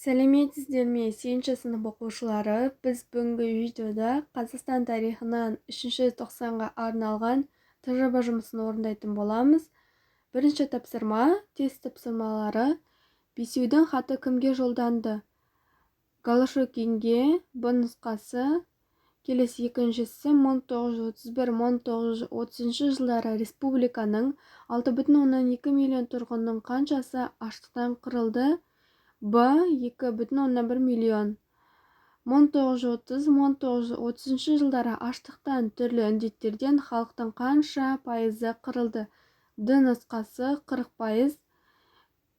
Сәлеметсіздер ме, 8 сынып оқушылары? Біз бүгінгі видеода Қазақстан тарихынан 3-ші тоқсанға арналған тақырып жұмысын орындайтын боламыз. Бірінші тапсырма, тест тапсырмалары. Бесеудің хаты кімге жолданды? Голошокинге. Б нұсқасы. Келесі екіншісі 1931-1930 жылдары республиканың 6,2 миллион тұрғынның қаншасы аштықтан қырылды? Б. 2,1 миллион. 1930-1930 жылдары аштықтан түрлі індеттерден халықтың қанша пайызы қырылды? Д нұсқасы 40%.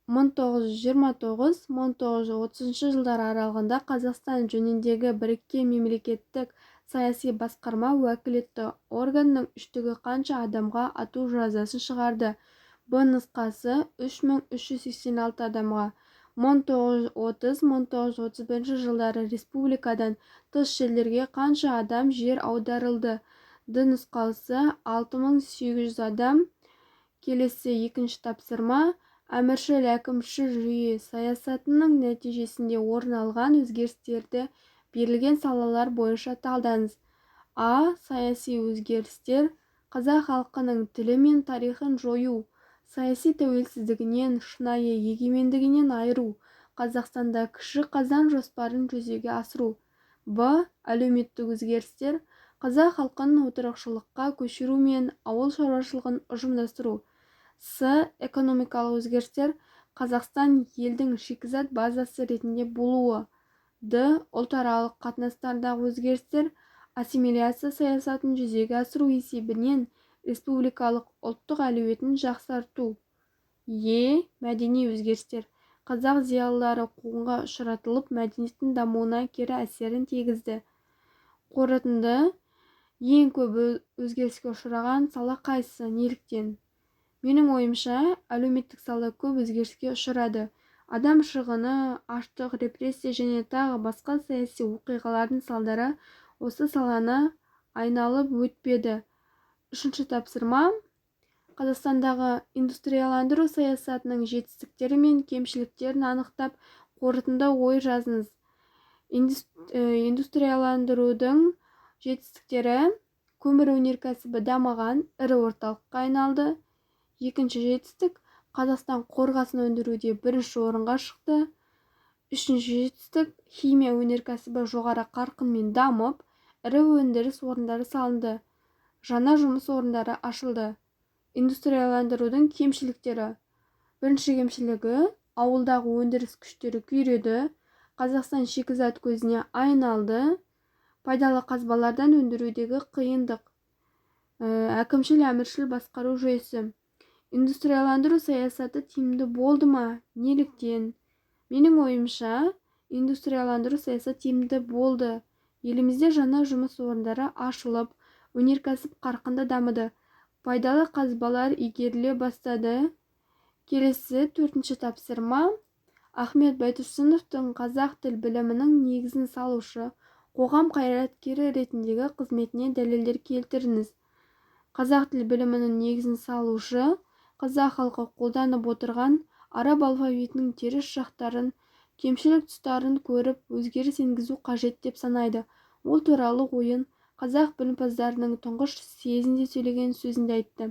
1929-1930 жылдары аралығында Қазақстан жөніндегі біріккен мемлекеттік саяси басқарма уәкілетті органның үштігі қанша адамға ату жазасын шығарды? Б нұсқасы 3386 адамға. 1930-1931 жылдары республикадан тыс жерлерге қанша адам жер аударылды? Д нұсқасы 6800 адам. Келесі екінші тапсырма. Әміршіл әкімшіл жүйе саясатының нәтижесінде орын алған өзгерістерді берілген салалар бойынша талдаңыз. А. Саяси өзгерістер. Қазақ халқының тілі мен тарихын жою. Саяси тәуелсіздігінен, шынайы егемендігінен айыру. Қазақстанда кіші қазан жоспарын жүзеге асыру. Б. Әлеуметтік өзгерістер. Қазақ халқын отырықшылыққа көшіру мен ауыл шаруашылығын ұжымдастыру. С. Экономикалық өзгерістер. Қазақстан елдің шикізат базасы ретінде болуы. Д. Ұлтаралық қатынастардағы өзгерістер. Ассимиляция саясатын жүзеге асыру есебінен республикалық ұлттық әлеуетін жақсарту. Е. Мәдени өзгерістер. Қазақ зиялылары қуғынға ұшыратылып, мәдениеттің дамуына кері әсерін тигізді. Қорытынды. Ең көп өзгеріске ұшыраған сала қайсысы? Неліктен? Менің ойымша, әлеуметтік сала көп өзгеріске ұшырады. Адам шығыны, аштық, репрессия және тағы басқа саяси оқиғалардың салдары осы саланы айналып өтпеді. Үшінші тапсырма. Қазақстандағы индустрияландыру саясатының жетістіктері мен кемшіліктерін анықтап, қорытынды ой жазыңыз. Индустрияландырудың жетістіктері: көмір өнеркәсібі дамыған, ірі орталыққа айналды. Екінші жетістік: Қазақстан қорғасын өндіруде бірінші орынға шықты. Үшінші жетістік: химия өнеркәсібі жоғары қарқынмен дамып, ірі өндіріс орындары салынды. Жаңа жұмыс орындары ашылды. Индустрияландырудың кемшіліктері: бірінші кемшілігі: ауылдағы өндіріс күштері күйреді. Қазақстан шикізат көзіне айналды. Пайдалы қазбалардан өндірудегі қиындық. Әкімшіл әміршіл басқару жүйесі. Индустрияландыру саясаты тиімді болды ма? Неліктен? Менің ойымша, индустрияландыру саясаты тиімді болды. Елімізде жаңа жұмыс орындары ашылып, өнеркәсіп қарқынды дамыды. Пайдалы қазбалар игеріле бастады. Келесі төртінші тапсырма. Ахмет Байтұрсыновтың қазақ тіл білімінің негізін салушы, қоғам қайраткері ретіндегі қызметіне дәлелдер келтіріңіз. Қазақ тіл білімінің негізін салушы, қазақ халқы қолданып отырған араб алфавитінің теріс жақтарын, кемшілік тұстарын көріп, өзгеріс енгізу қажет деп санайды. Ол туралы ойын қазақ білімпаздарының тұңғыш съезінде сөйлеген сөзінде айтты.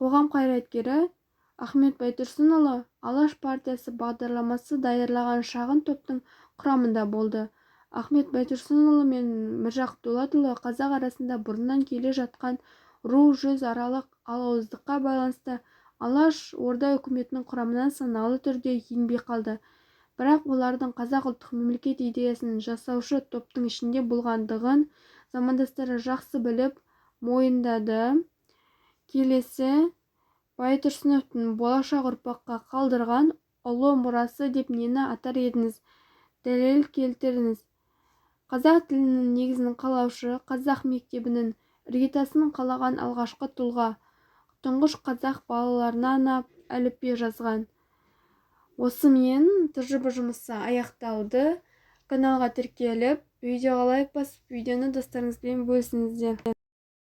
Қоғам қайраткері Ахмет Байтұрсынұлы Алаш партиясы бағдарламасы даярлаған шағын топтың құрамында болды. Ахмет Байтұрсынұлы мен Міржақып Дулатұлы қазақ арасында бұрыннан келе жатқан ру-жүз аралық алауыздыққа байланысты Алаш орда үкіметінің құрамынан саналы түрде еңбек алды. Бірақ олардың қазақ ұлттық мемлекет идеясын жасаушы топтың ішінде болғандығын замандастары жақсы біліп, мойындады. Келесі. Байтұрсыновтың болашақ ұрпаққа қалдырған ұлы мұрасы деп нені атар едіңіз? Дәлел келтіріңіз. Қазақ тілінің негізін қалаушы, қазақ мектебінің іргетасын қалаған алғашқы тұлға, тұңғыш қазақ балаларына арнап әліппе жазған. Осымен тақырып жұмысы аяқталды. Каналға тіркеліп, видеоға лайк басып, видеоны достарыңызбен бөлісіңіздер.